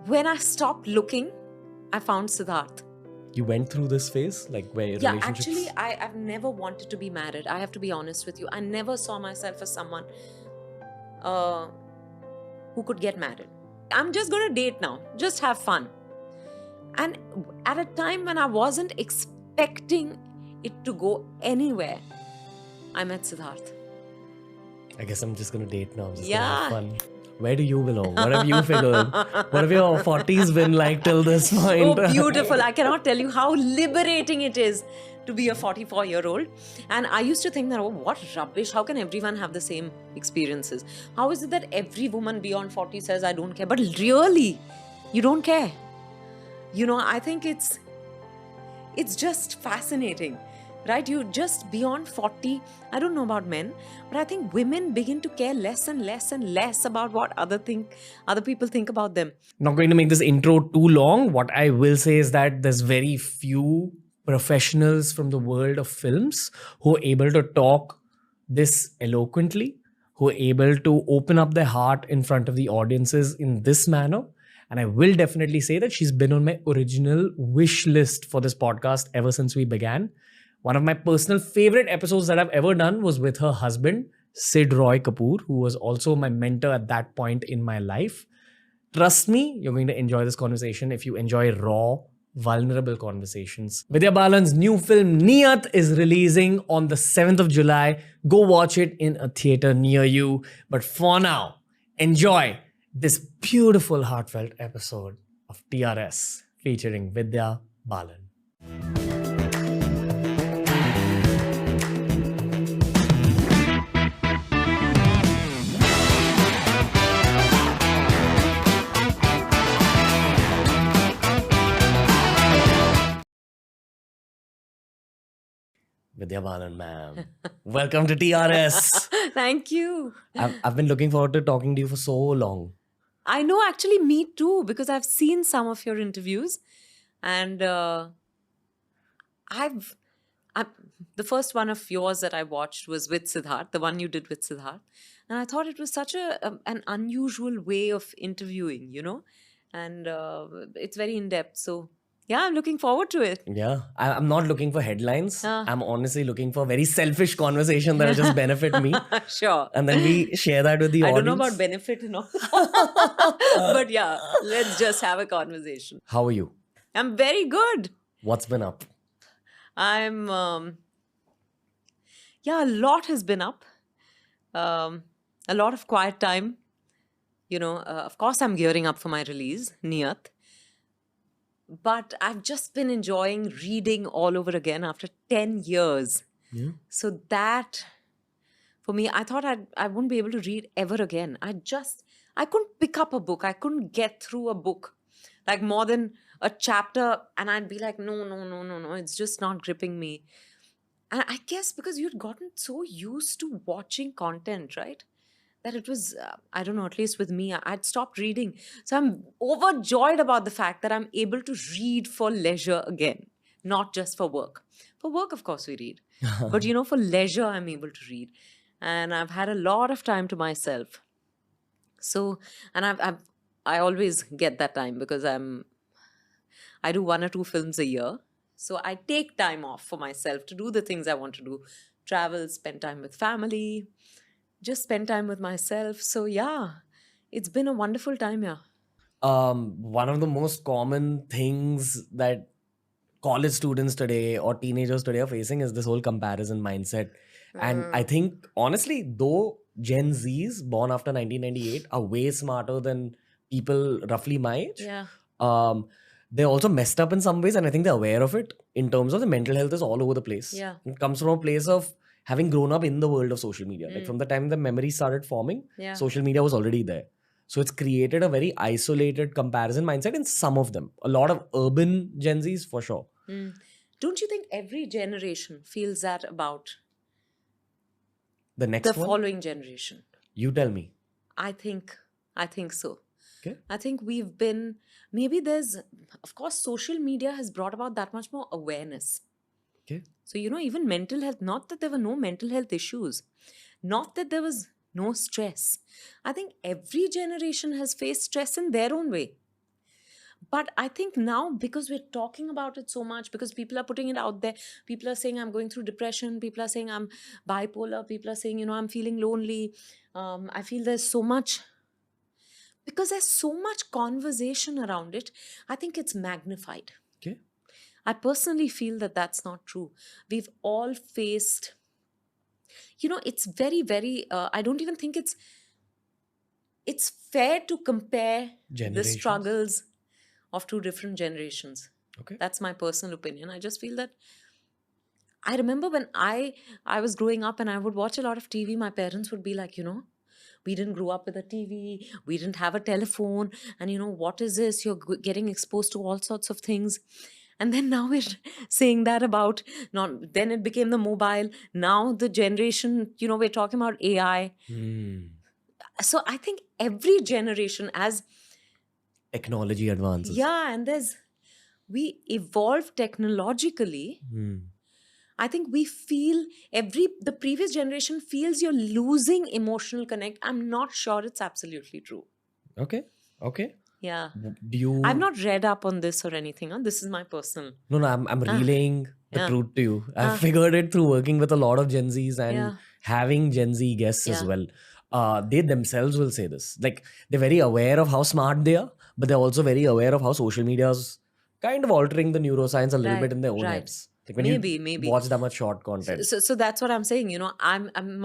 When I stopped looking, I found Siddharth. You went through this phase, like where Yeah, relationships... actually, I've never wanted to be married. I have to be honest with you. I never saw myself as someone who could get married. I'm just going to date now, just have fun. And at a time when I wasn't expecting it to go anywhere, I met Siddharth. I guess I'm just gonna date now. I'm just Yeah. gonna have fun. Where do you belong? What have you figured? What have your 40s been like till this point? Oh, beautiful. I cannot tell you how liberating it is to be a 44-year-old. And I used to think that, oh, what rubbish. How can everyone have the same experiences? How is it that every woman beyond 40 says, I don't care? But really, you don't care. You know, I think it's just fascinating, right? You just beyond 40, I don't know about men, but I think women begin to care less and less and less about what other people think about them. Not going to make this intro too long. What I will say is that there's very few professionals from the world of films who are able to talk this eloquently, who are able to open up their heart in front of the audiences in this manner. And I will definitely say that she's been on my original wish list for this podcast ever since we began. One of my personal favorite episodes that I've ever done was with her husband, Sid Roy Kapoor, who was also my mentor at that point in my life. Trust me, you're going to enjoy this conversation if you enjoy raw, vulnerable conversations. Vidya Balan's new film Niyat is releasing on the 7th of July. Go watch it in a theater near you. But for now, enjoy this beautiful, heartfelt episode of TRS featuring Vidya Balan. Vidya Balan, ma'am. Welcome to TRS. Thank you. I've been looking forward to talking to you for so long. I know, actually, me too, because I've seen some of your interviews, and the first one of yours that I watched was with Siddharth, the one you did with Siddharth, and I thought it was such an unusual way of interviewing, you know, and it's very in depth. So yeah, I'm looking forward to it. Yeah, I'm not looking for headlines. Ah. I'm honestly looking for very selfish conversation that will just benefit me. Sure. And then we share that with the I audience. don't know about benefit and all. But yeah, let's just have a conversation. How are you? I'm very good. What's been up? I'm, a lot has been up. A lot of quiet time. You know, of course, I'm gearing up for my release, Niyat. But I've just been enjoying reading all over again after 10 years. Yeah. So that, for me, I thought I wouldn't be able to read ever again. I couldn't pick up a book. I couldn't get through a book, like more than a chapter. And I'd be like, no, it's just not gripping me. And I guess because you'd gotten so used to watching content, right? That it was, I don't know, at least with me, I'd stopped reading. So I'm overjoyed about the fact that I'm able to read for leisure again, not just for work. For work, of course, we read. But, you know, for leisure, I'm able to read. And I've had a lot of time to myself. So, and I always get that time because I do 1 or 2 films a year. So I take time off for myself to do the things I want to do. Travel, spend time with family, just spend time with myself. So yeah, it's been a wonderful time, yeah. One of the most common things that college students today or teenagers today are facing is this whole comparison mindset. And I think, honestly, though Gen Zs born after 1998 are way smarter than people roughly my age, Yeah. they're also messed up in some ways, and I think they're aware of it. In terms of the mental health is all over the place. Yeah. It comes from a place of having grown up in the world of social media. Like from the time the memory started forming, Yeah. social media was already there. So it's created a very isolated comparison mindset in some of them. A lot of urban Gen Zs for sure. Don't you think every generation feels that about The next the one, following generation? you tell me. I think so. Okay. I think we've been, maybe there's, of course, social media has brought about that much more awareness. Okay. So, you know, even mental health, not that there were no mental health issues, not that there was no stress. I think every generation has faced stress in their own way. But I think now, because we're talking about it so much, because people are putting it out there, people are saying I'm going through depression, people are saying I'm bipolar, people are saying, I'm feeling lonely. I feel there's so much, because there's so much conversation around it, I think it's magnified. Okay. I personally feel that that's not true. We've all faced, it's very, very, I don't even think it's fair to compare the Generations. struggles of two different generations. Okay. That's my personal opinion. I just feel that I remember when I was growing up and I would watch a lot of TV, my parents would be like, we didn't grow up with a TV, we didn't have a telephone, and what is this? You're getting exposed to all sorts of things. And then now we're saying that about not then it became the mobile. Now the generation, we're talking about AI. Hmm. So I think every generation as Technology advances. yeah, and we evolve technologically. Hmm. I think we feel the previous generation feels you're losing emotional connect. I'm not sure it's absolutely true. Okay. Okay. Yeah. Do I've you? not read up on this or anything. Huh? This is my personal. No, no. I'm Ah, relaying the yeah. truth to you. I've Ah, figured it through working with a lot of Gen Zs and yeah. having Gen Z guests as Yeah. well. They themselves will say this. Like they're very aware of how smart they are, but they're also very aware of how social media is kind of altering the neuroscience a little bit Right. in their own Right. heads. Like when you Maybe. watch that much short So, content. so, so that's what I'm saying.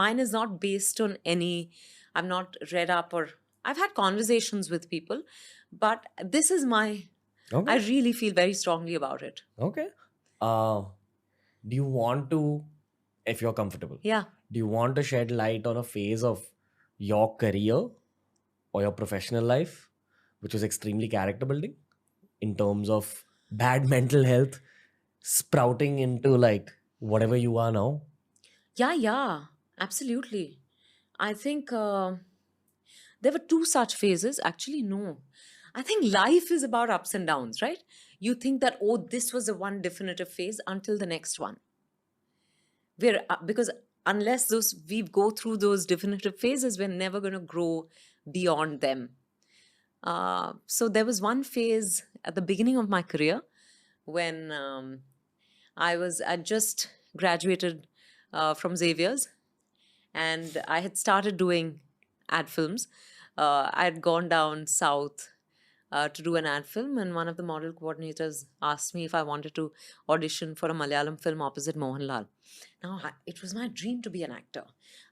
Mine is not based on any. I'm not read up or I've had conversations with people, but this is my. I Okay. really feel very strongly about it. Okay. Uh, do you want to, if you're comfortable, Yeah. do you want to shed light on a phase of your career or your professional life, which was extremely character building in terms of bad mental health sprouting into like whatever you are now? Yeah, absolutely. I think there were two such phases. Actually, no. I think life is about ups and downs, right? You think that, oh, this was the one definitive phase until the next one. Because unless we go through those definitive phases, we're never going to grow beyond them. So there was one phase at the beginning of my career when I just graduated from Xavier's, and I had started doing ad films. I had gone down south to do an ad film, and one of the model coordinators asked me if I wanted to audition for a Malayalam film opposite Mohanlal. Now, it was my dream to be an actor.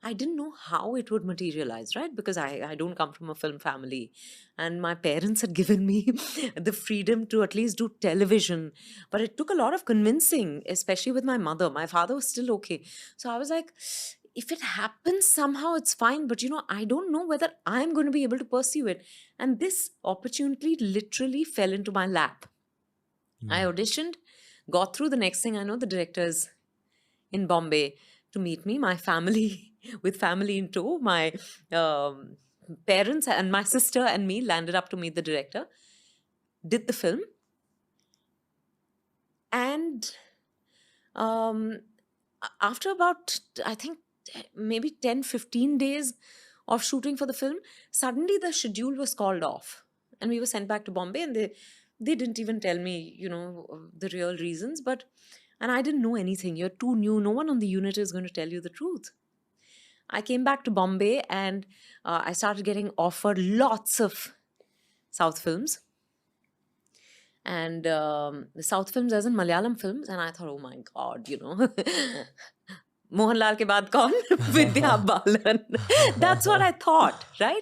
I didn't know how it would materialize, right? Because I don't come from a film family. And my parents had given me the freedom to at least do television. But it took a lot of convincing, especially with my mother. My father was still okay. So I was like, if it happens somehow, it's fine. But I don't know whether I'm going to be able to pursue it. And this opportunity literally fell into my lap. I auditioned, got through. The next thing I know, the director is in Bombay to meet me. My family, with family in tow, my parents and my sister and me landed up to meet the director, did the film, and um, after about, I think, maybe 10-15 days of shooting for the film, suddenly the schedule was called off. And we were sent back to Bombay, and they didn't even tell me, the real reasons. And I didn't know anything. You're too new. No one on the unit is going to tell you the truth. I came back to Bombay, and I started getting offered lots of South films. And the South films as in Malayalam films. And I thought, oh my God, Mohanlal ke baad kaun? Vidya Balan. That's what I thought, right?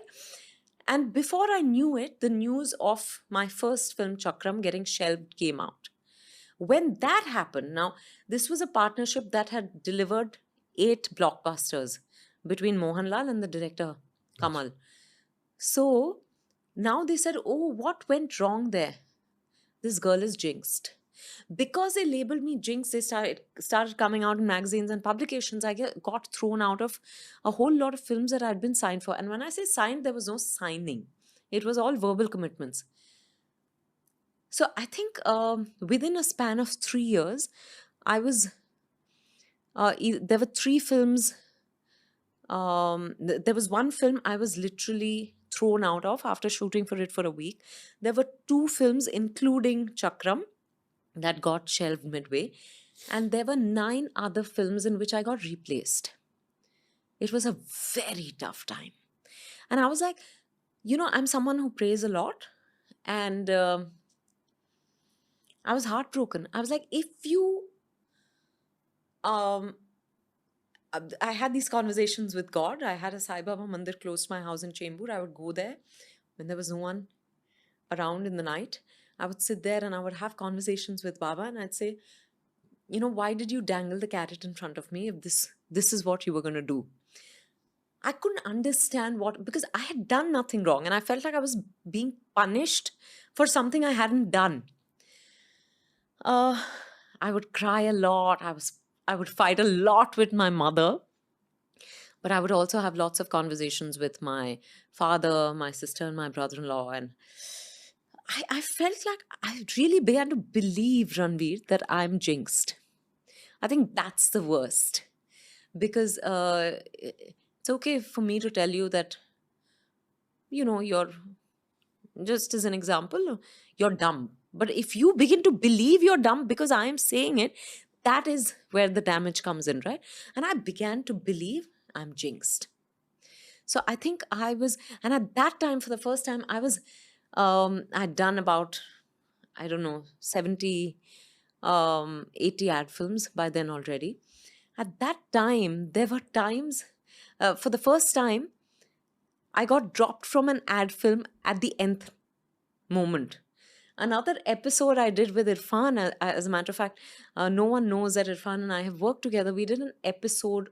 And before I knew it, the news of my first film, Chakram, getting shelved came out. When that happened, now, this was a partnership that had delivered 8 blockbusters between Mohanlal and the director, Kamal. So now they said, oh, what went wrong there? This girl is jinxed. Because they labeled me jinx, they started coming out in magazines and publications. I got thrown out of a whole lot of films that I'd been signed for. And when I say signed, there was no signing. It was all verbal commitments. So I think within a span of 3 years, I was there were 3 films. There was one film I was literally thrown out of after shooting for it for a week. There were 2 films, including Chakram, that got shelved midway. And there were 9 other films in which I got replaced. It was a very tough time. And I was like, I'm someone who prays a lot. And I was heartbroken. I was like, if you, um, I had these conversations with God. I had a Sai Baba mandir close to my house in Chembur. I would go there when there was no one around in the night. I would sit there and I would have conversations with Baba, and I'd say, why did you dangle the carrot in front of me if this is what you were going to do? I couldn't understand because I had done nothing wrong and I felt like I was being punished for something I hadn't done. I would cry a lot. I would fight a lot with my mother, but I would also have lots of conversations with my father, my sister, and my brother-in-law. And I felt like I really began to believe, Ranveer, that I'm jinxed. I think that's the worst, because it's okay for me to tell you that, you're, just as an example, you're dumb. But if you begin to believe you're dumb because I am saying it, that is where the damage comes in, right? And I began to believe I'm jinxed. So I think and at that time, for the first time, I'd done about, I don't know, 70, 80 ad films by then already. At that time, there were times, for the first time, I got dropped from an ad film at the nth moment. Another episode I did with Irfan, as a matter of fact, no one knows that Irfan and I have worked together. We did an episode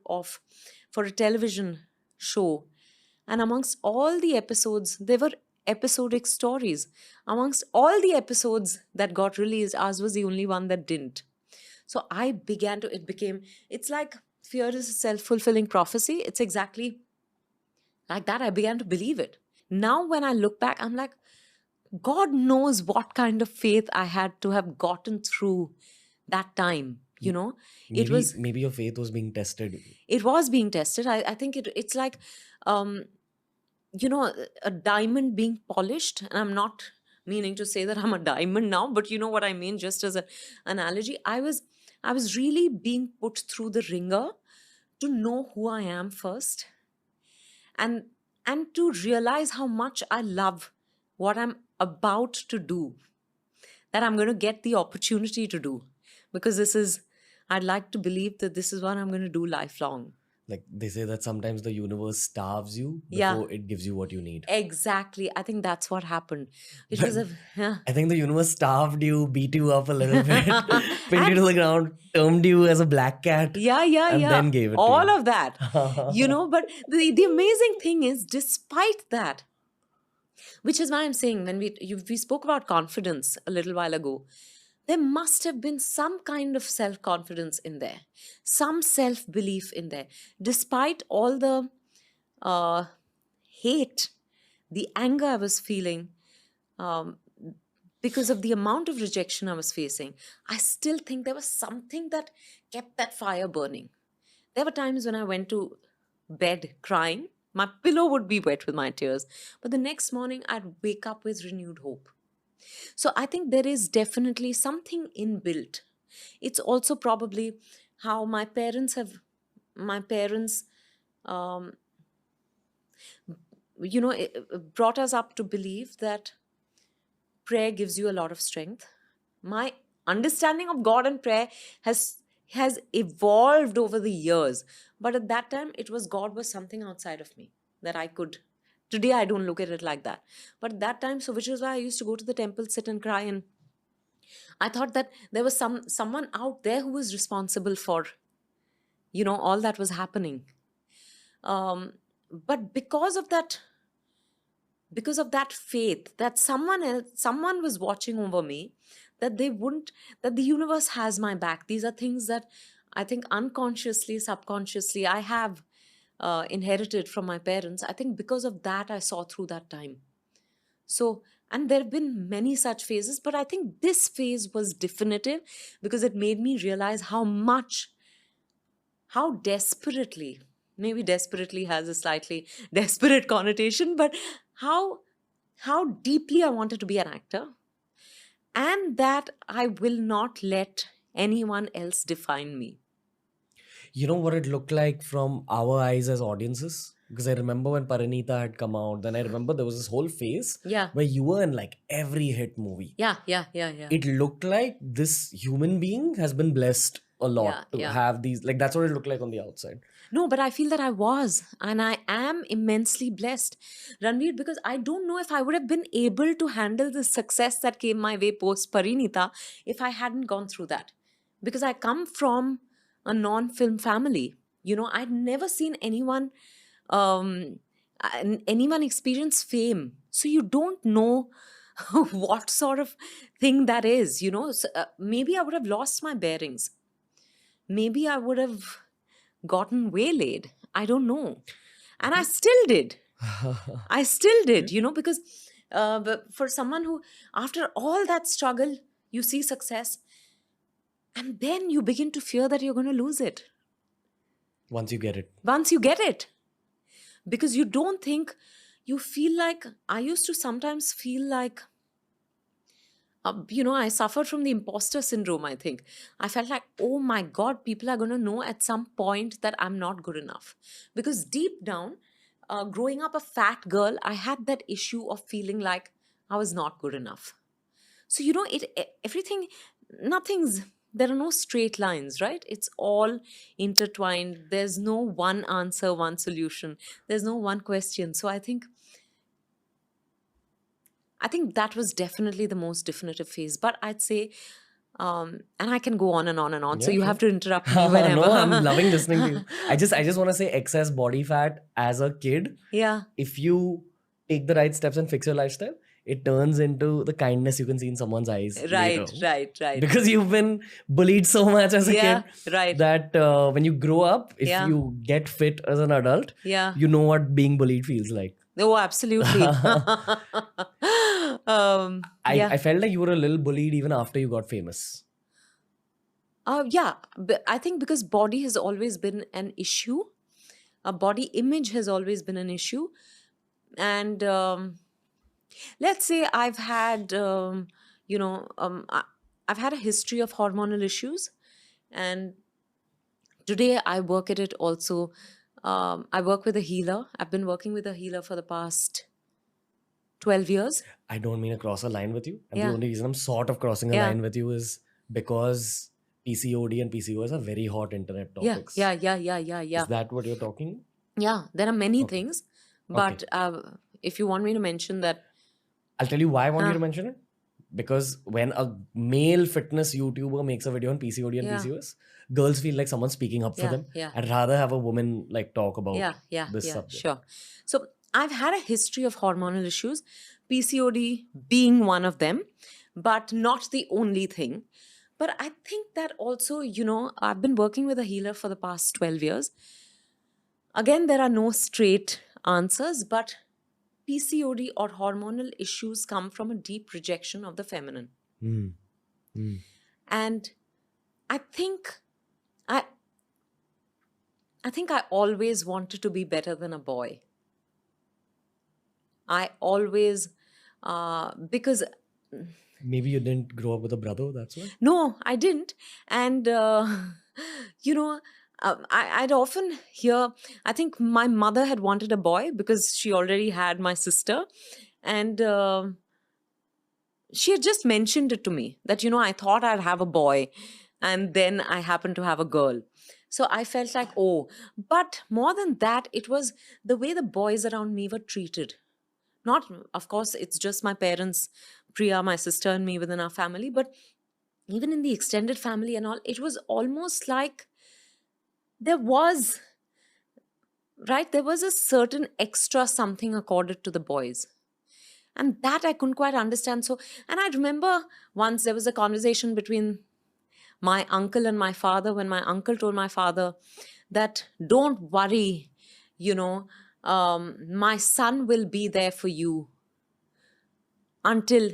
for a television show. And amongst all the episodes, there were episodic stories. Amongst all the episodes that got released, ours was the only one that didn't. So it's like fear is a self-fulfilling prophecy. It's exactly like that. I began to believe it. Now, when I look back, I'm like, God knows what kind of faith I had to have gotten through that time. Maybe your faith was being tested. It was being tested. I think it's like, a diamond being polished. And I'm not meaning to say that I'm a diamond now, but you know what I mean, just as an analogy. I was really being put through the ringer to know who I am first, and to realize how much I love what I'm about to do, that I'm going to get the opportunity to do, because I'd like to believe that this is what I'm going to do lifelong. Like they say that sometimes the universe starves you Yeah. before it gives you what you need. Exactly. I think that's what happened. It was I think the universe starved you, beat you up a little bit, pinned you to the ground, termed you as a black cat. Yeah. Then gave it all to you. of that. But the amazing thing is, despite that, which is why I'm saying, when we spoke about confidence a little while ago, there must have been some kind of self-confidence in there, some self-belief in there, despite all the hate, the anger I was feeling, because of the amount of rejection I was facing. I still think there was something that kept that fire burning. There were times when I went to bed crying. My pillow would be wet with my tears. But the next morning, I'd wake up with renewed hope. So I think there is definitely something inbuilt. It's also probably how my parents brought us up to believe that prayer gives you a lot of strength. My understanding of God and prayer has evolved over the years. But at that time, God was something outside of me that I could. Today, I don't look at it like that. But at that time, which is why I used to go to the temple, sit and cry. And I thought that there was someone out there who was responsible for, all that was happening. But because of that faith that someone was watching over me, that that the universe has my back. These are things that I think unconsciously, subconsciously, I have inherited from my parents. I think because of that, I saw through that time. So, and there have been many such phases, but I think this phase was definitive because it made me realize how desperately, maybe desperately has a slightly desperate connotation, but how deeply I wanted to be an actor, and that I will not let anyone else define me. You know what it looked like from our eyes as audiences? Because I remember when Paranita had come out, then I remember there was this whole phase Yeah. where you were in like every hit movie. Yeah. It looked like this human being has been blessed a Yeah, lot to yeah. have these, like that's what it looked like on the outside. No, but I feel that I was, and I am immensely blessed, Ranveer, because I don't know if I would have been able to handle the success that came my way post Parinita if I hadn't gone through that. Because I come from a non film family. You know, I'd never seen um, anyone experience fame. So you don't know what sort of thing that is, you know. So, maybe I would have lost my bearings. Maybe I would have gotten waylaid. I don't know. And I still did. I still did, you know, because but for someone who, after all that struggle, you see success, and then you begin to fear that you're going to lose it Once you get it. once you get it. Because you don't think, you feel like, I used to sometimes feel like, you know, I suffered from the imposter syndrome, I think. I felt like, oh my God, people are going to know at some point that I'm not good enough. Because deep down, growing up a fat girl, I had that issue of feeling like I was not good enough. So, you know, everything, nothing's, there are no straight lines, right? It's all intertwined. There's no one answer, one solution. There's no one question. So I think that was definitely the most definitive phase. But I'd say, and I can go on and on and on. So Yeah, you sure. have to interrupt me whenever. No, I'm loving listening to you. I just want to say excess body fat as a kid, Yeah. if you take the right steps and fix your lifestyle, it turns into the kindness you can see in someone's eyes later. Right. Because you've been bullied so much as a Yeah, kid right. that when you grow up, if Yeah. you get fit as an adult, Yeah. you know what being bullied feels like. Oh, absolutely. Yeah. I felt like you were a little bullied even after you got famous. Yeah. But I think because body has always been an issue, a body image has always been an issue. And let's say I've had, you know, I've had a history of hormonal issues. And today I work at it also. I work with a healer. I've been working with a healer for the past 12 years. I don't mean to cross a line with you. And the Yeah. only reason I'm sort of crossing a Yeah. line with you is because PCOD and PCOS are very hot internet Yeah. topics. Yeah. Is that what you're talking? Yeah. There are many Okay. things. But if you want me to mention that, I'll tell you why I want you Huh. to mention it. Because when a male fitness YouTuber makes a video on PCOD and Yeah. PCOS, girls feel like someone's speaking up for Yeah, them. yeah. I'd rather have a woman like talk about yeah, this subject. sure. So I've had a history of hormonal issues, PCOD being one of them, but not the only thing. But I think that also, you know, I've been working with a healer for the past 12 years. Again, there are no straight answers, but PCOD or hormonal issues come from a deep rejection of the feminine. Hmm. And I think I always wanted to be better than a boy. I always, because Maybe you didn't grow up with a brother, that's why? no, I didn't. And, you know, I'd often hear, I think my mother had wanted a boy because she already had my sister. And she had just mentioned it to me that, you know, I thought I'd have a boy. And then I happened to have a girl. So I felt like, oh, but more than that, it was the way the boys around me were treated. Not, of course, it's just my parents, Priya, my sister, and me within our family, but even in the extended family and all, it was almost like there was, right, there was a certain extra something accorded to the boys. And that I couldn't quite understand. So, and I remember once there was a conversation between my uncle and my father when my uncle told my father that, don't worry, you know, my son will be there for you until,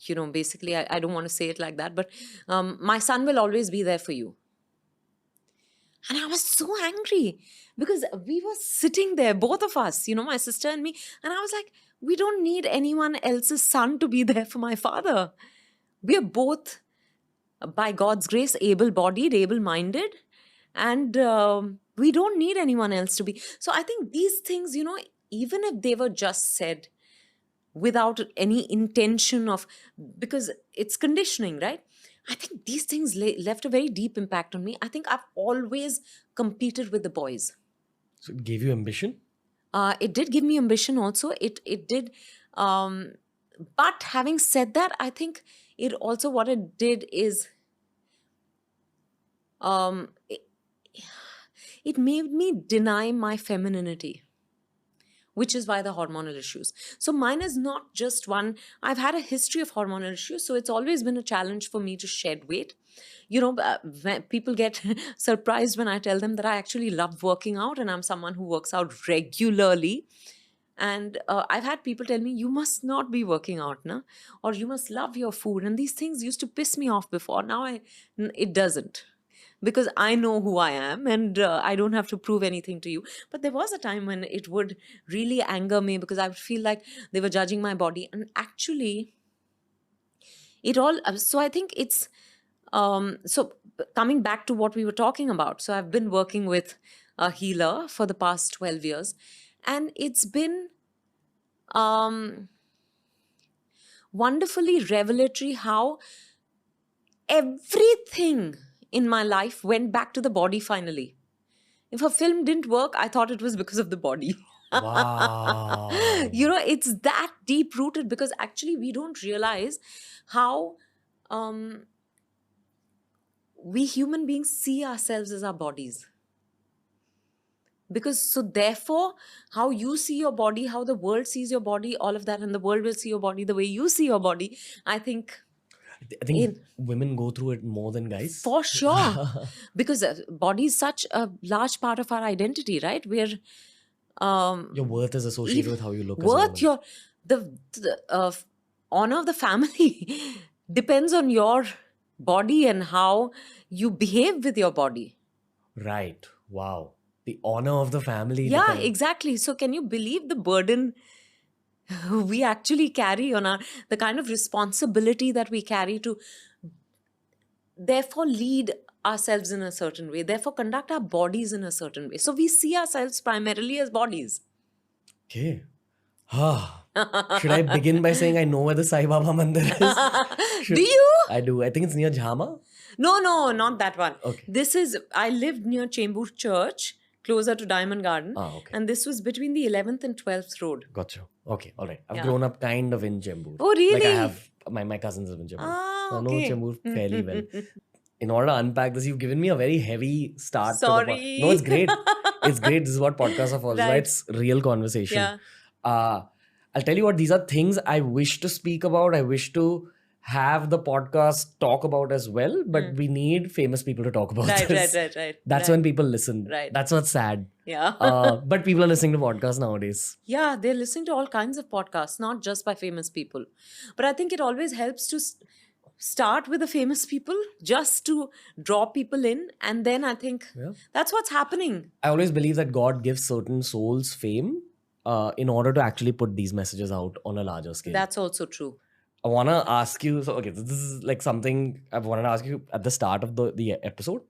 you know, basically, I don't want to say it like that, but my son will always be there for you. And I was so angry because we were sitting there, both of us, my sister and me. And I was like, we don't need anyone else's son to be there for my father. We are both, by God's grace, able bodied, able minded. And we don't need anyone else to be. So I think these things, even if they were just said without any intention of, because it's conditioning, right? I think these things left a very deep impact on me. I think I've always competed with the boys. So it gave you ambition? It did give me ambition also. It did. But having said that, I think it also, what it did is, it made me deny my femininity, which is why the hormonal issues. So mine is not just one. I've had a history of hormonal issues, so it's always been a challenge for me to shed weight. When people get surprised when I tell them that I actually love working out and I'm someone who works out regularly. And I've had people tell me, you must not be working out, na? Or you must love your food. And these things used to piss me off before. Now it doesn't. Because I know who I am and I don't have to prove anything to you. But there was a time when it would really anger me because I would feel like they were judging my body. And actually, so I think it's, so coming back to what we were talking about. So I've been working with a healer for the past 12 years. And it's been wonderfully revelatory how everything in my life went back to the body finally. If a film didn't work, I thought it was because of the body. Wow. It's that deep rooted because actually we don't realize how we human beings see ourselves as our bodies. Because so therefore, how you see your body, how the world sees your body, all of that, and the world will see your body the way you see your body, I think women go through it more than guys. For sure. Because body is such a large part of our identity, right? We're your worth is associated with how you look worth as a woman. the honor of the family depends on your body and how you behave with your body. Right. Wow. The honor of the family. Yeah, exactly. So can you believe the burden we actually carry on the kind of responsibility that we carry to therefore lead ourselves in a certain way, therefore conduct our bodies in a certain way. So we see ourselves primarily as bodies. Okay. Should I begin by saying I know where the Sai Baba Mandir is? Do you? I do. I think it's near Jhama. No, not that one. Okay. I lived near Chembur Church, closer to Diamond Garden. Okay. And this was between the 11th and 12th road. Gotcha. Okay, all right. I've grown up kind of in Chembur. Oh, really? Like I have, my cousins live in Chembur. So I know Chembur fairly well. In order to unpack this, you've given me a very heavy start. Sorry. No, it's great. It's great. This is what podcasts are for. Right. It's real conversation. Yeah. I'll tell you what, these are things I wish to speak about. I wish to have the podcast talk about as well, but we need famous people to talk about this. Right. That's when people listen. Right. That's what's sad. Yeah. But people are listening to podcasts nowadays. Yeah, they're listening to all kinds of podcasts, not just by famous people. But I think it always helps to start with the famous people just to draw people in. And then I think that's what's happening. I always believe that God gives certain souls fame in order to actually put these messages out on a larger scale. That's also true. I want to ask you, so this is like something I've wanted to ask you at the start of the episode.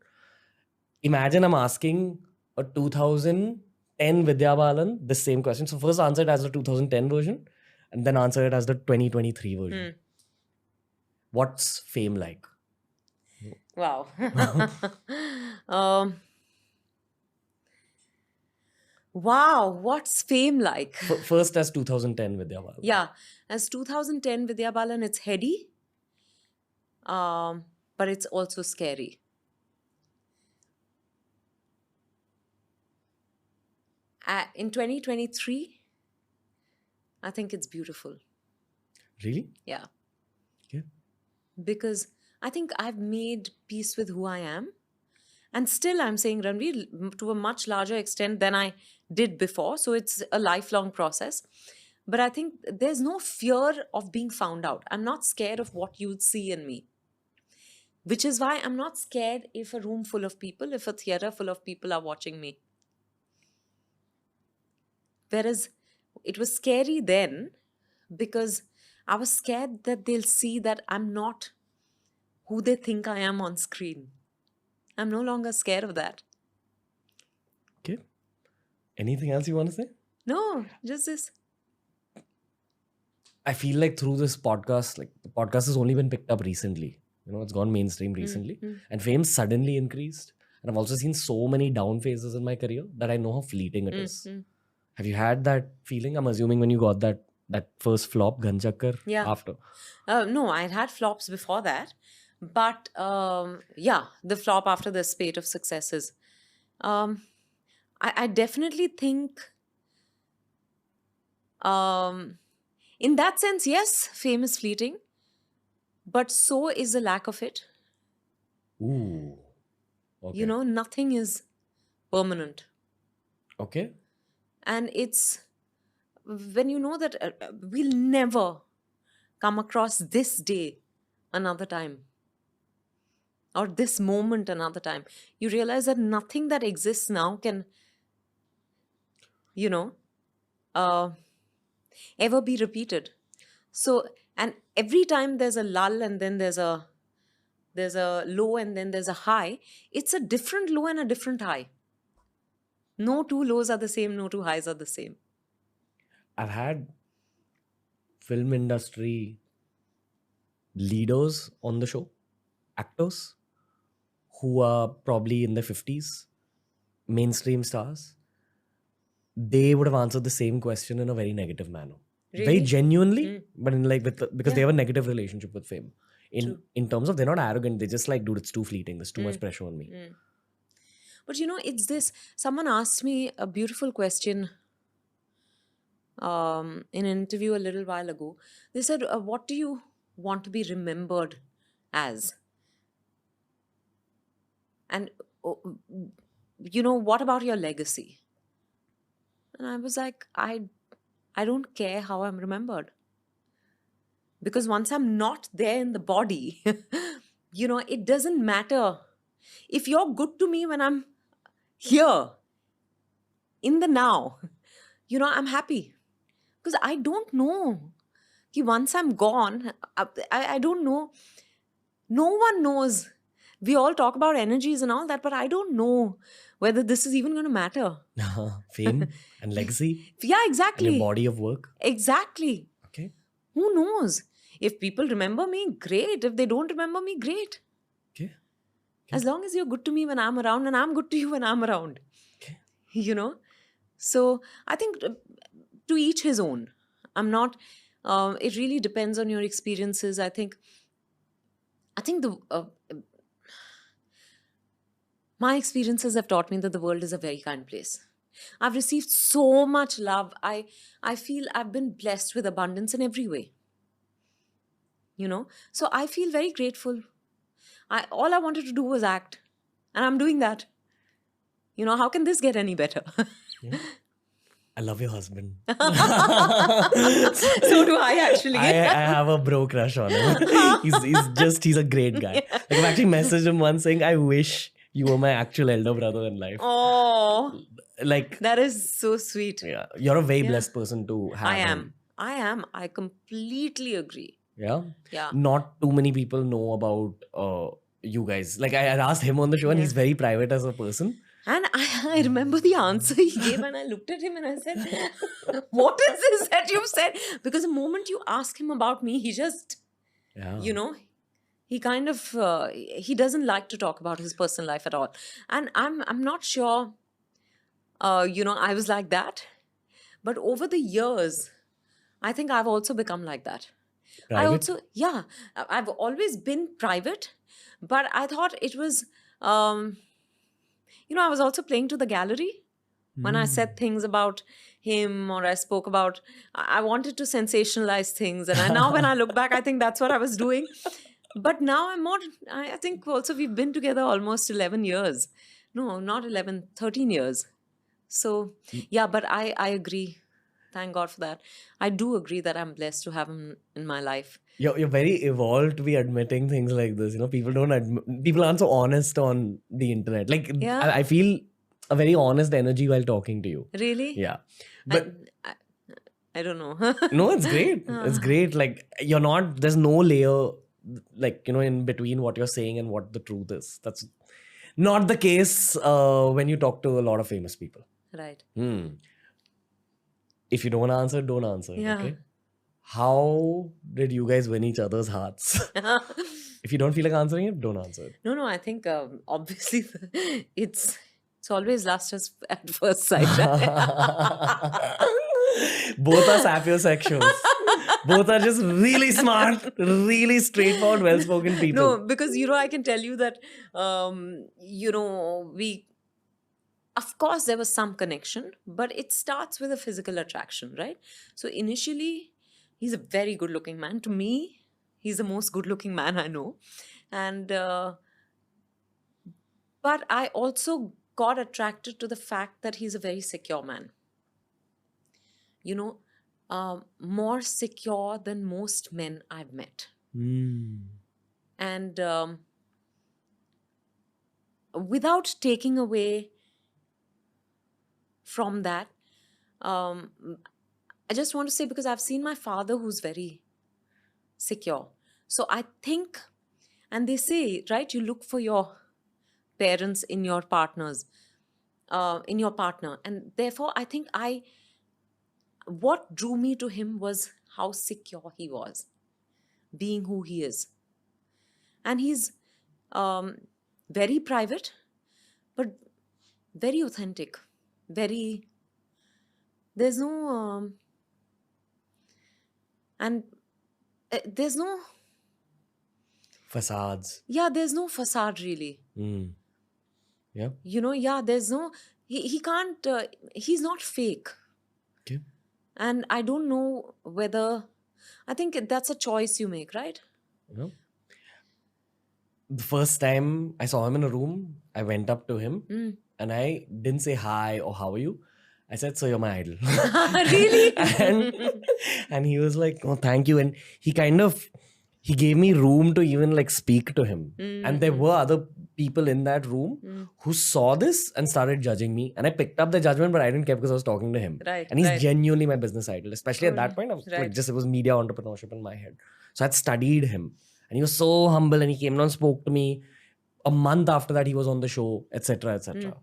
Imagine I'm asking a 2010 Vidya Balan the same question. So first answer it as the 2010 version and then answer it as the 2023 version. What's fame like? Wow. Wow, what's fame like? First as 2010 Vidya Balan. Yeah, as 2010 Vidya Balan, it's heady, but it's also scary. In 2023, I think it's beautiful. Really? Yeah. Okay. Because I think I've made peace with who I am. And still I'm saying, Ranveer, to a much larger extent than I did before. So it's a lifelong process. But I think there's no fear of being found out. I'm not scared of what you'd see in me. Which is why I'm not scared if a room full of people, if a theater full of people are watching me. Whereas it was scary then because I was scared that they'll see that I'm not who they think I am on screen. I'm no longer scared of that. Okay. Anything else you want to say? No, just this. I feel like through this podcast, like the podcast has only been picked up recently. It's gone mainstream recently, and fame suddenly increased. And I've also seen so many down phases in my career that I know how fleeting it is. Have you had that feeling? I'm assuming when you got that first flop, Ghanchakkar, Yeah. after. No, I'd had flops before that. But yeah, the flop after the spate of successes. I definitely think, in that sense, yes, fame is fleeting. But so is the lack of it. Ooh. Okay. Nothing is permanent. Okay. And it's when you know that we'll never come across this day another time or this moment another time, you realize that nothing that exists now can, uh, ever be repeated. So, and every time there's a lull and then there's a low and then there's a high, it's a different low and a different high. No two lows are the same, no two highs are the same. I've had film industry leaders on the show, actors who are probably in their 50s, mainstream stars. They would have answered the same question in a very negative manner. Very Really? genuinely, but in because they Yeah. have a negative relationship with fame. True. In terms of, they're not arrogant, they're just like, dude, it's too fleeting, there's too much pressure on me. But it's this. Someone asked me a beautiful question in an interview a little while ago. They said, what do you want to be remembered as? And, what about your legacy? And I was like, I don't care how I'm remembered. Because once I'm not there in the body, it doesn't matter. If you're good to me when I'm here, in the now, I'm happy. Because I don't know. Once I'm gone, I don't know. No one knows. We all talk about energies and all that, but I don't know whether this is even going to matter. Fame and legacy. Yeah, And exactly. your body of work. Exactly. Okay. Who knows? If people remember me, great. If they don't remember me, great. Okay. As long as you're good to me when I'm around and I'm good to you when I'm around. Okay. So I think to each his own. I'm not, it really depends on your experiences. I think my experiences have taught me that the world is a very kind place. I've received so much love. I feel I've been blessed with abundance in every way. So I feel very grateful. All I wanted to do was act, and I'm doing that. How can this get any better? Yeah. I love your husband. So do I, actually. I have a bro crush on him. he's a great guy. Yeah. Like, I've actually messaged him once saying, I wish you were my actual elder brother in life. Oh, Like, that is so sweet. yeah, you're a very blessed person to have. I am. I completely agree. Yeah. Yeah. Not too many people know about you guys. Like, I had asked him on the show, and he's very private as a person. And I remember the answer he gave, and I looked at him and I said, what is this that you've said? Because the moment you ask him about me, he just, he kind of, he doesn't like to talk about his personal life at all. And I'm not sure, I was like that. But over the years, I think I've also become like that. Private? I've always been private, but I thought it was, I was also playing to the gallery when I said things about him, or I spoke about, I wanted to sensationalize things. And now when I look back, I think that's what I was doing. But now I'm more, I think also we've been together almost 11 years. No, not 11, 13 years. So, yeah, but I agree. Thank God for that. I do agree that I'm blessed to have him in my life. You're very evolved to be admitting things like this. People aren't so honest on the internet. Like, Yeah, I feel a very honest energy while talking to you. really. Yeah. I, But I, I don't know. no, it's great. It's great. Like, there's no layer, like, in between what you're saying and what the truth is. That's not the case when you talk to a lot of famous people. Right. Hmm. If you don't answer, don't answer. Yeah. Okay. How did you guys win each other's hearts? If you don't feel like answering it, don't answer it. No, I think obviously it's always last us at first sight. Both are sapiosexuals. Both are just really smart, really straightforward, well-spoken people. No, because I can tell you that we, of course there was some connection, but it starts with a physical attraction, right? So initially he's a very good looking man. To me, he's the most good looking man I know. And but I also got attracted to the fact that he's a very secure man. You know, more secure than most men I've met. Hmm. And without taking away from that, um, I just want to say, because I've seen my father who's very secure. So I think, and they say, right, you look for your parents in your partners, in your partner. And therefore, I think what drew me to him was how secure he was, being who he is. And he's um, very private, but very authentic. Very, there's no, and there's no, Facades. yeah, there's no facade really. Hmm. Yeah. Yeah, there's no, he can't, he's not fake. Okay. And I don't know whether, I think that's a choice you make, right? You The first time I saw him in a room, I went up to him and I didn't say hi or how are you. I said, "So you're my idol." Really? and and he was like, "Oh, thank you." And he gave me room to even like speak to him. And there were other people in that room who saw this and started judging me. And I picked up the judgment, but I didn't care because I was talking to him. Right, And he's right. genuinely my business idol. Especially at that point, I was like, Right. just it was media entrepreneurship in my head. So I'd studied him. And he was so humble and he came down and spoke to me. A month after that, he was on the show, etc. etc.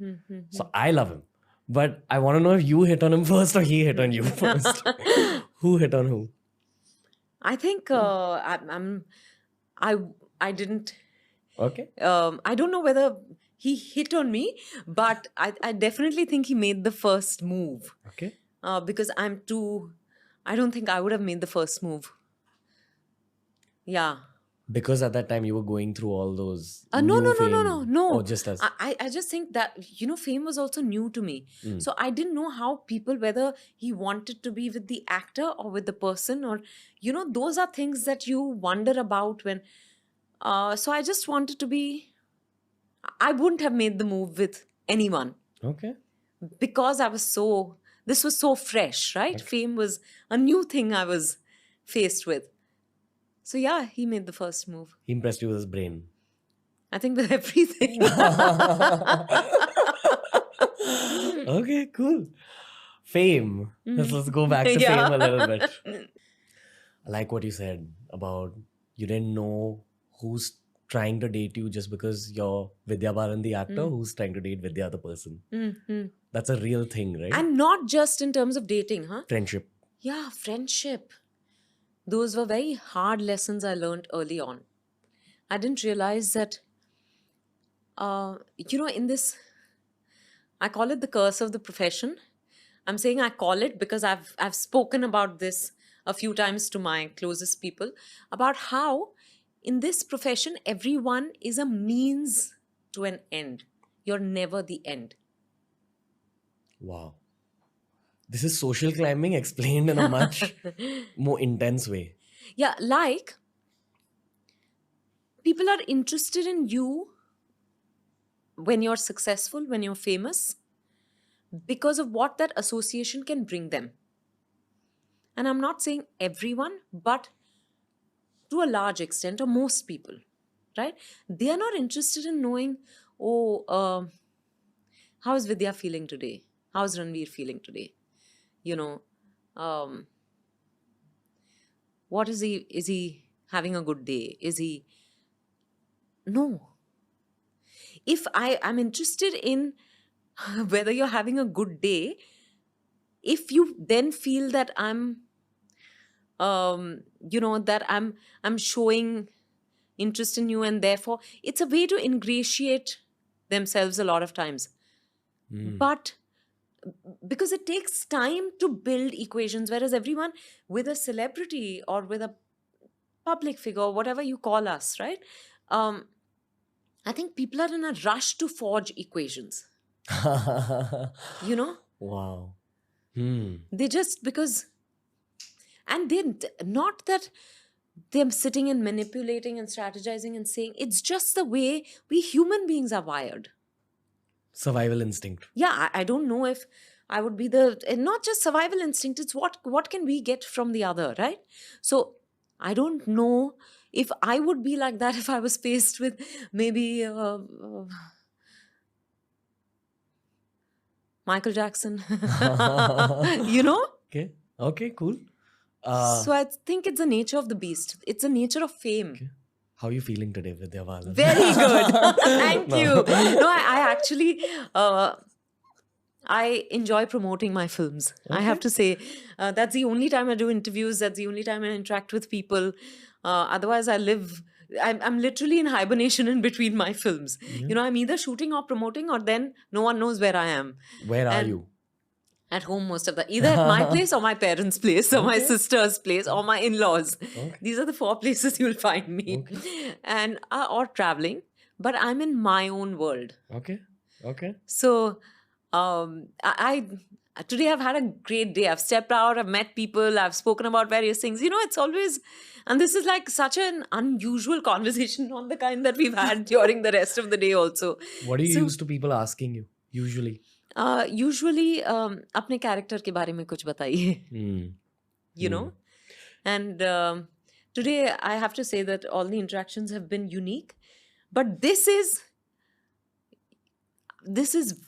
So I love him. But I want to know if you hit on him first or he hit on you first. Who hit on who? I think I didn't. Okay. I don't know whether he hit on me, but I definitely think he made the first move. Okay. Because I don't think I would have made the first move. Yeah. Because at that time you were going through all those No, new no, no, no, fame. no, no. Oh, just as I just think that, fame was also new to me. So I didn't know how people, whether he wanted to be with the actor or with the person, or, those are things that you wonder about when. So I just wanted to be, I wouldn't have made the move with anyone okay. because this was so fresh, right? Fame was a new thing I was faced with. So yeah, he made the first move. He impressed you with his brain. I think with everything. Okay, cool. Fame. Let's go back to Yeah. fame a little bit. I like what you said about you didn't know who's trying to date you just because you're Vidya Balan, the actor, who's trying to date Vidya, the person. That's a real thing, right? And not just in terms of dating, huh? Friendship. Yeah, friendship. Those were very hard lessons I learned early on. I didn't realize that, in this, I call it the curse of the profession. I'm saying I call it because I've spoken about this a few times to my closest people, about how in this profession everyone is a means to an end. You're never the end. Wow. This is social climbing explained in a much more intense way. Yeah, like people are interested in you when you're successful, when you're famous, because of what that association can bring them. And I'm not saying everyone, but to a large extent, or most people, right? They are not interested in knowing, oh, how is Vidya feeling today? How is Ranveer feeling today? You know, um, what is he? Is he having a good day? Is he? No. If I am interested in whether you're having a good day, if you then feel that I'm showing interest in you, and therefore it's a way to ingratiate themselves a lot of times. But because it takes time to build equations, whereas everyone with a celebrity or with a public figure, whatever you call us, right? I think people are in a rush to forge equations. You know, Wow. they just because, and they not that they're sitting and manipulating and strategizing and saying, it's just the way we human beings are wired. Survival instinct. Yeah, I don't know if I would be and not just survival instinct, it's what can we get from the other, right? So I don't know if I would be like that if I was faced with maybe Michael Jackson. You know? Okay. Okay, cool. So I think it's the nature of the beast. It's the nature of fame. Okay. How are you feeling today, Vidya Balan? Very good. Thank you. No, I actually, I enjoy promoting my films. I have to say, that's the only time I do interviews. That's the only time I interact with people. Otherwise, I'm literally in hibernation in between my films. You know, I'm either shooting or promoting, or then no one knows where I am. Where are And you? At home most of the, either at my place or my parents' place or my sister's place or my in-laws. These are the 4 places you'll find me. And or traveling, but I'm in my own world. Okay. So I today I've had a great day. I've stepped out, I've met people, I've spoken about various things. You know, it's always, and this is like such an unusual conversation, not the kind that we've had during the rest of the day also. What do you use to people asking you usually? Usually अपने character के बारे में कुछ बताइए. You know? And today I have to say that all the interactions have been unique, but this is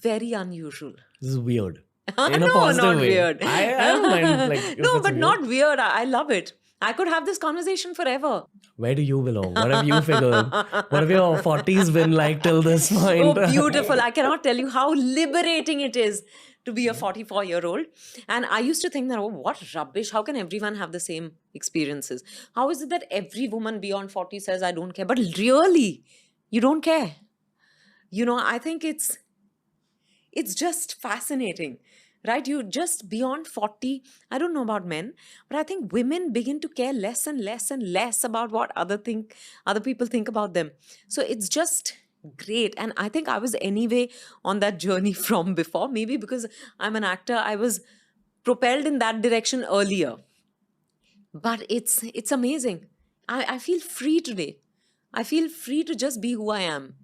very unusual. This is weird. In a no, positive not way. weird. I don't mind. Like, no, but not weird. I love it. I could have this conversation forever. Where do you belong? What have you figured? What have your 40s been like till this point? Oh, beautiful. I cannot tell you how liberating it is to be a 44-year-old. And I used to think that, oh, what rubbish. How can everyone have the same experiences? How is it that every woman beyond 40 says, I don't care? But really, you don't care. You know, I think it's just fascinating, right? You just beyond 40, I don't know about men, but I think women begin to care less and less and less about what other people think about them. So it's just great. And I think I was anyway on that journey from before, maybe because I'm an actor, I was propelled in that direction earlier. But it's amazing. I feel free today. I feel free to just be who I am.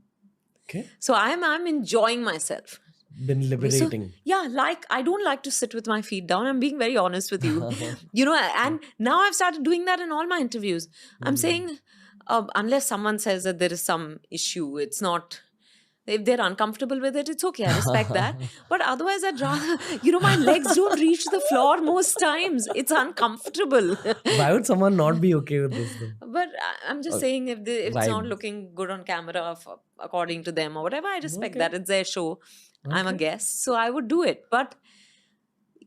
Okay. So I'm enjoying myself. Been liberating. So, yeah, like I don't like to sit with my feet down. I'm being very honest with you. You know, and now I've started doing that in all my interviews. I'm saying, unless someone says that there is some issue, it's not, if they're uncomfortable with it, it's okay. I respect that. But otherwise, I'd rather, you know, my legs don't reach the floor most times. It's uncomfortable. Why would someone not be okay with this though? But I'm just saying, if it's not looking good on camera according to them or whatever, I respect that. It's their show. I'm a guest, so I would do it. But,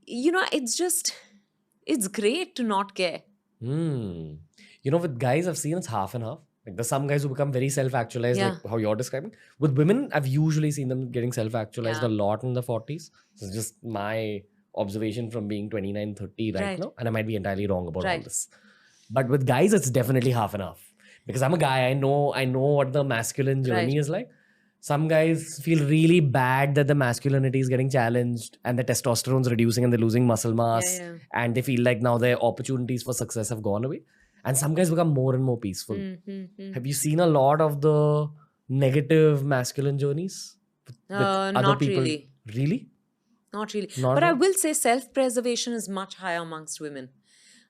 you know, it's great to not care. You know, with guys, I've seen it's half and half. Like there's some guys who become very self-actualized, like how you're describing. With women, I've usually seen them getting self-actualized a lot in the 40s. So it's just my observation from being 29, 30 right now. And I might be entirely wrong about all this. But with guys, it's definitely half and half. Because I'm a guy, I know what the masculine journey is like. Some guys feel really bad that the masculinity is getting challenged and the testosterone's reducing and they're losing muscle mass. And they feel like now their opportunities for success have gone away. And some guys become more and more peaceful. Have you seen a lot of the negative masculine journeys? With other not people? really. Really? Not really. But I will say self-preservation is much higher amongst women.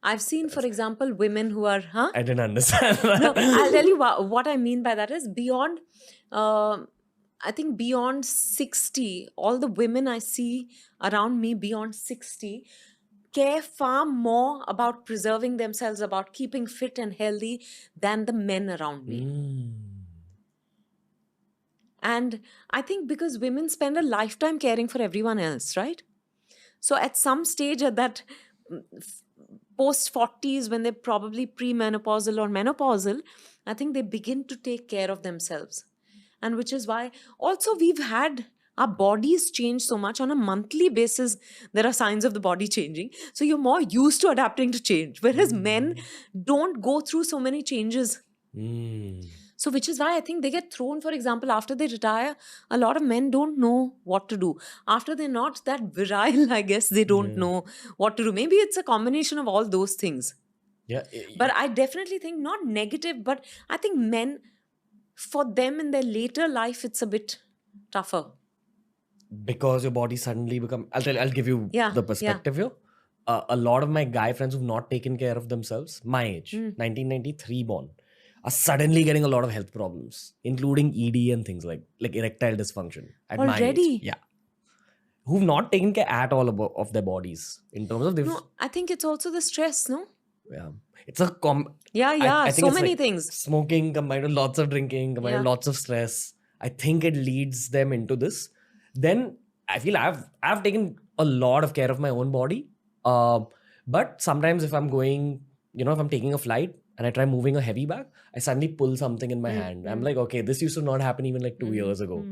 I've seen, for example, women who are, huh? I didn't understand No, I'll that. tell you what I mean by that is beyond, uh, I think beyond 60, all the women I see around me beyond 60 care far more about preserving themselves, about keeping fit and healthy than the men around me. Mm. And I think because women spend a lifetime caring for everyone else, right? So at some stage at that post 40s, when they're probably premenopausal or menopausal, I think they begin to take care of themselves. And which is why also we've had our bodies change so much on a monthly basis. There are signs of the body changing. So you're more used to adapting to change. Whereas men don't go through so many changes. Mm. So, which is why I think they get thrown, for example, after they retire, a lot of men don't know what to do. After they're not that virile, I guess they don't Yeah. know what to do. Maybe it's a combination of all those things. Yeah. But I definitely think not negative, but I think men, for them in their later life, it's a bit tougher. Because your body suddenly become, I'll give you Yeah, the yeah. perspective here. A lot of my guy friends who've not taken care of themselves, my age, 1993 born, are suddenly getting a lot of health problems, including ED and things like erectile dysfunction at my age. Already? Yeah. Who've not taken care at all of their bodies in terms of they've. No, I think it's also the stress, no? Yeah. It's a Yeah, yeah. I think So it's many like things. smoking combined with lots of drinking, combined with Yeah. lots of stress. I think it leads them into this. Then I feel I've taken a lot of care of my own body. But sometimes if I'm going, if I'm taking a flight and I try moving a heavy bag, I suddenly pull something in my hand. I'm like, okay, this used to not happen even like 2 years ago.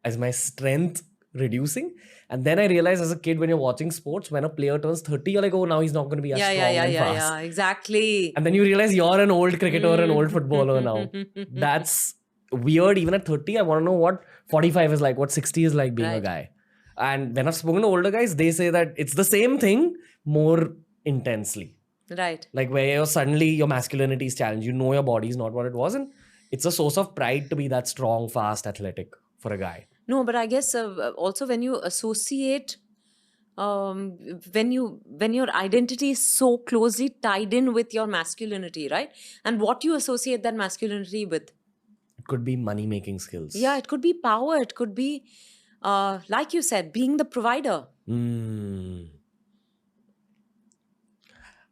As my strength reducing. And then I realized as a kid, when you're watching sports, when a player turns 30, you're like, oh, now he's not going to be as Yeah, strong and fast. yeah. Exactly. And then you realize you're an old cricketer, an old footballer now. That's weird. Even at 30, I want to know what 45 is like, what 60 is like being a Right. guy. And when I've spoken to older guys, they say that it's the same thing, more intensely. Right. Like where suddenly your masculinity is challenged. You know your body is not what it was. And it's a source of pride to be that strong, fast, athletic for a guy. No, but I guess also when you associate, when your identity is so closely tied in with your masculinity, right? And what you associate that masculinity with. It could be money making skills. Yeah, it could be power. It could be, like you said, being the provider.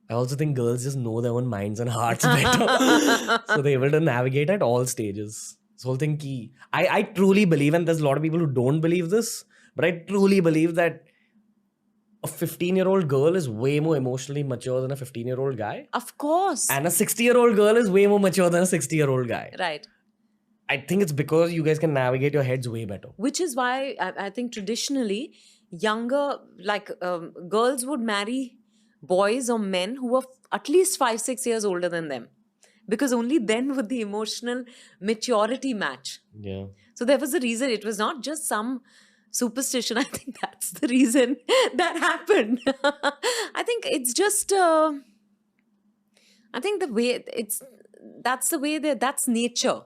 I also think girls just know their own minds and hearts better. So they're able to navigate at all stages. This whole thing key. I truly believe, and there's a lot of people who don't believe this, but I truly believe that a 15-year-old girl is way more emotionally mature than a 15-year-old guy. Of course. And a 60-year-old girl is way more mature than a 60-year-old guy. Right. I think it's because you guys can navigate your heads way better. Which is why I think traditionally younger, like girls would marry boys or men who were at least 5-6 years older than them, because only then would the emotional maturity match. Yeah. So there was a reason. It was not just some superstition. I think that's the reason that happened. I think it's just I think the way that's the way that's nature.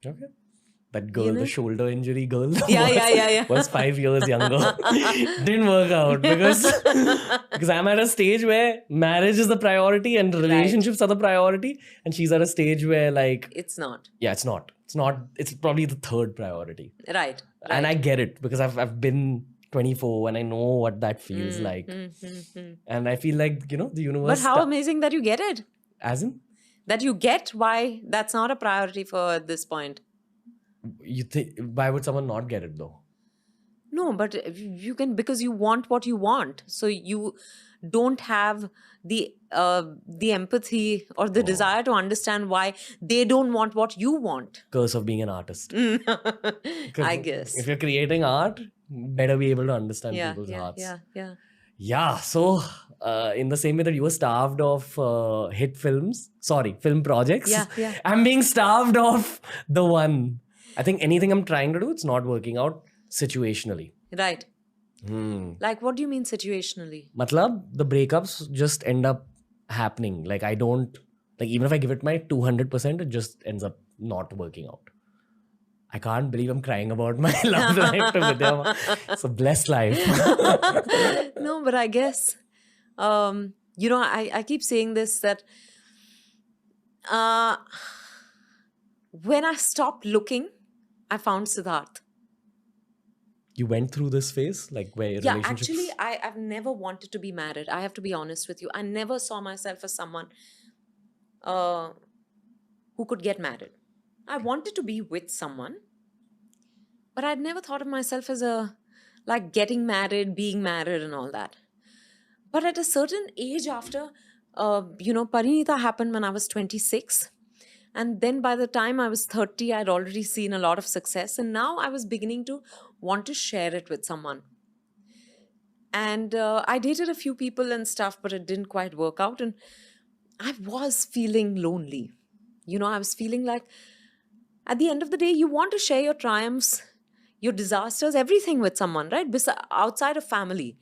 Okay. That girl, the shoulder injury girl, Yeah. was 5 years younger. Didn't work out because I'm at a stage where marriage is the priority and relationships are the priority, and she's at a stage where It's not. Yeah, it's not. It's probably the third priority. Right. And I get it because I've been 24 and I know what that feels like. And I feel like, the universe. But how amazing that you get it. As in? That you get why that's not a priority for this point. You think, why would someone not get it though? No, but you can, because you want what you want. So you don't have the empathy or the desire to understand why they don't want what you want. Curse of being an artist. I guess. If you're creating art, better be able to understand people's hearts. Yeah. So in the same way that you were starved of film projects, I'm being starved of the one. I think anything I'm trying to do, it's not working out situationally. Right. Like, what do you mean situationally? Matlab, the breakups just end up happening. Like, I don't, even if I give it my 200%, it just ends up not working out. I can't believe I'm crying about my love life to Vidya. It's a blessed life. No, but I guess I keep saying this, that uh, when I stopped looking, I found Siddharth. You went through this phase, like where Yeah, actually, relationships. I've never wanted to be married. I have to be honest with you. I never saw myself as someone uh, who could get married. I wanted to be with someone, but I'd never thought of myself as like getting married, being married, and all that. But at a certain age, after, Parinita happened when I was 26. And then by the time I was 30, I'd already seen a lot of success. And now I was beginning to want to share it with someone. And I dated a few people and stuff, but it didn't quite work out. And I was feeling lonely. I was feeling like at the end of the day, you want to share your triumphs, your disasters, everything with someone, right? Outside of family.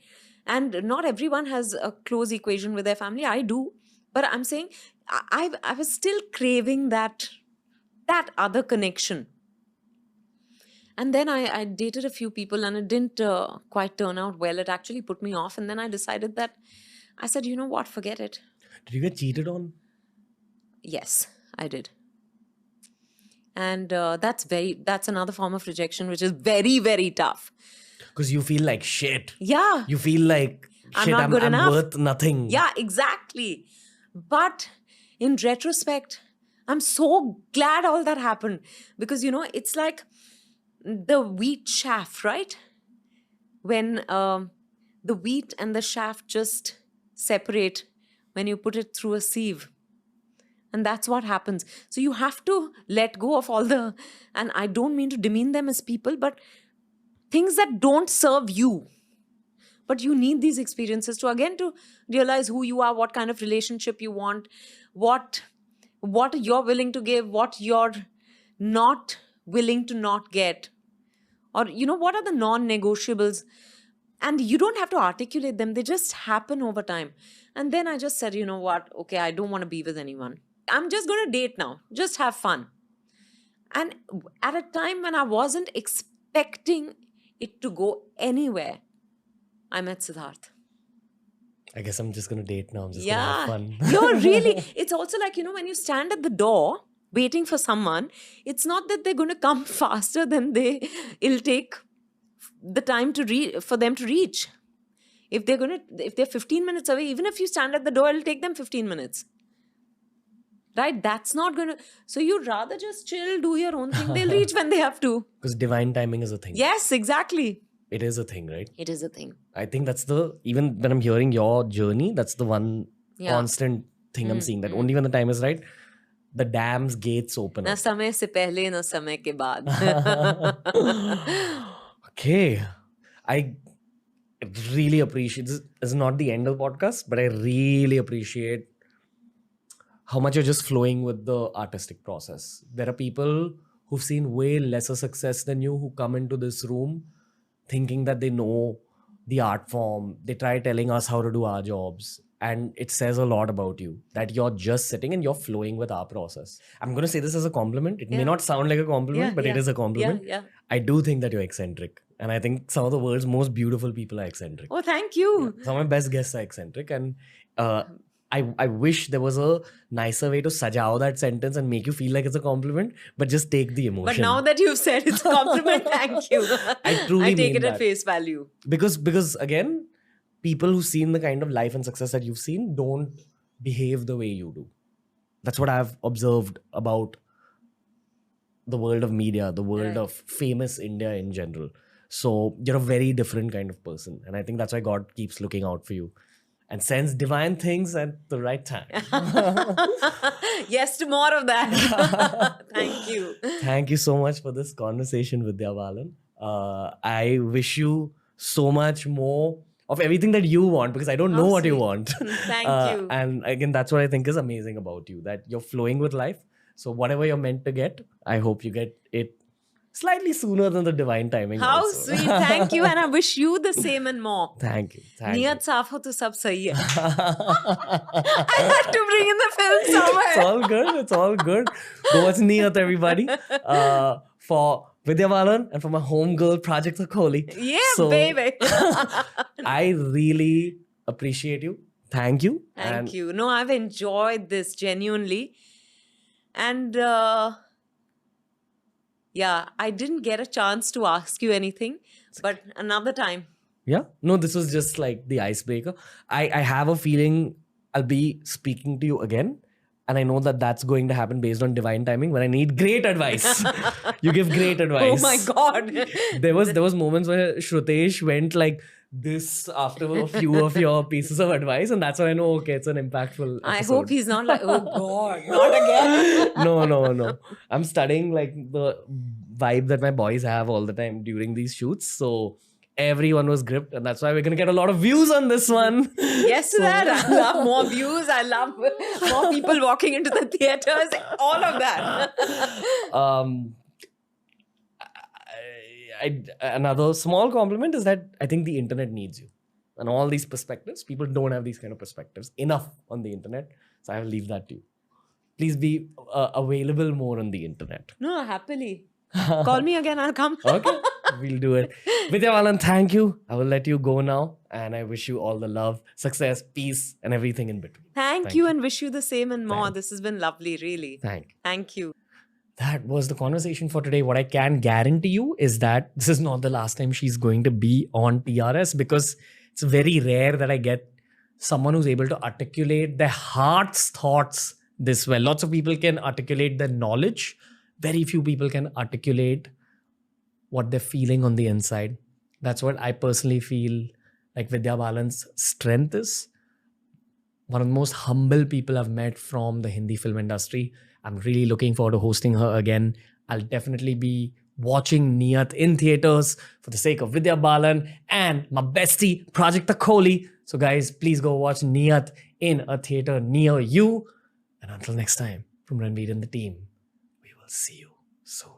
And not everyone has a close equation with their family. I do. But I'm saying I was still craving that other connection. And then I dated a few people and it didn't quite turn out well. It actually put me off. And then I decided that, I said, you know what, forget it. Did you get cheated on? Yes, I did. And that's another form of rejection, which is very, very tough. Because you feel like shit. Yeah. You feel like I'm shit, not good I'm enough. worth nothing. Yeah, exactly. But in retrospect, I'm so glad all that happened. Because, it's like the wheat chaff, right? When the wheat and the chaff just separate when you put it through a sieve. And that's what happens. So you have to let go of and I don't mean to demean them as people, but things that don't serve you. But you need these experiences to realize who you are, what kind of relationship you want, what you're willing to give, what you're not willing to not get. Or, what are the non-negotiables? And you don't have to articulate them. They just happen over time. And then I just said, you know what? Okay, I don't want to be with anyone. I'm just going to date now. Just have fun. And at a time when I wasn't expecting it to go anywhere, I met Siddharth. I guess I'm just going to date now. I'm just going to have fun. You're really, it's also like, when you stand at the door waiting for someone, it's not that they're going to come faster than it'll take the time for them to reach. If they're 15 minutes away, even if you stand at the door, it'll take them 15 minutes. Right? That's not going to... So you'd rather just chill, do your own thing. They'll reach when they have to. Because divine timing is a thing. Yes, exactly. It is a thing, right? It is a thing. I think that's even when I'm hearing your journey, that's the one constant thing I'm seeing. That only when the time is right, the dam's gates open Na up. samay se pehle, na samay ke baad. Okay. I really appreciate... This is not the end of the podcast, but I really appreciate how much you're just flowing with the artistic process. There are people who've seen way lesser success than you who come into this room thinking that they know the art form. They try telling us how to do our jobs. And it says a lot about you that you're just sitting and you're flowing with our process. I'm going to say this as a compliment. It may not sound like a compliment, but it is a compliment. Yeah. I do think that you're eccentric. And I think some of the world's most beautiful people are eccentric. Oh, thank you. Some of my best guests are eccentric. And I wish there was a nicer way to sajao that sentence and make you feel like it's a compliment, but just take the emotion. But now that you've said it's a compliment, thank you. I truly I take mean it that. at face value. Because again, people who've seen the kind of life and success that you've seen don't behave the way you do. That's what I've observed about the world of media, the world of famous India in general. So you're a very different kind of person. And I think that's why God keeps looking out for you and sends divine things at the right time. Yes to more of that. Thank you. Thank you so much for this conversation, Vidya Balan. I wish you so much more of everything that you want, because I don't know what you want. Thank you. And again, that's what I think is amazing about you, that you're flowing with life. So whatever you're meant to get, I hope you get it slightly sooner than the divine timing. How also. sweet. Thank you. And I wish you the same and more. Thank you. Niyat saaf ho to sab sahi hai. I had to bring in the film somewhere. It's all good. It's all good. Go watch Niyat, everybody. For Vidya Balan and for my homegirl, Project Akoli. Yeah, baby. I really appreciate you. Thank you. Thank you. No, I've enjoyed this genuinely. And yeah, I didn't get a chance to ask you anything, but another time. Yeah. No, this was just like the icebreaker. I have a feeling I'll be speaking to you again. And I know that that's going to happen based on divine timing when I need great advice. You give great advice. Oh my God. There was moments where Shrutesh went like this after a few of your pieces of advice, and that's when I know, okay, it's an impactful episode. I hope he's not like, oh God, not again. No. I'm studying like the vibe that my boys have all the time during these shoots. So everyone was gripped, and that's why we're gonna get a lot of views on this one. Yes to that. I love more views. I love more people walking into the theaters. All of that. Another small compliment is that I think the internet needs you. And all these perspectives, people don't have these kind of perspectives enough on the internet. So I will leave that to you. Please be available more on the internet. No, happily. Call me again, I'll come. Okay, we'll do it. Vidya Balan, thank you. I will let you go now. And I wish you all the love, success, peace, and everything in between. Thank you, and wish you the same and more. Thank This has been lovely, really. Thank you. That was the conversation for today. What I can guarantee you is that this is not the last time she's going to be on TRS, because it's very rare that I get someone who's able to articulate their heart's thoughts this well. Lots of people can articulate their knowledge. Very few people can articulate what they're feeling on the inside. That's what I personally feel like Vidya Balan's strength is. One of the most humble people I've met from the Hindi film industry. I'm really looking forward to hosting her again. I'll definitely be watching Niyat in theaters for the sake of Vidya Balan and my bestie, Prajakta Kohli. So guys, please go watch Niyat in a theater near you. And until next time, from Ranveer and the team, we will see you soon.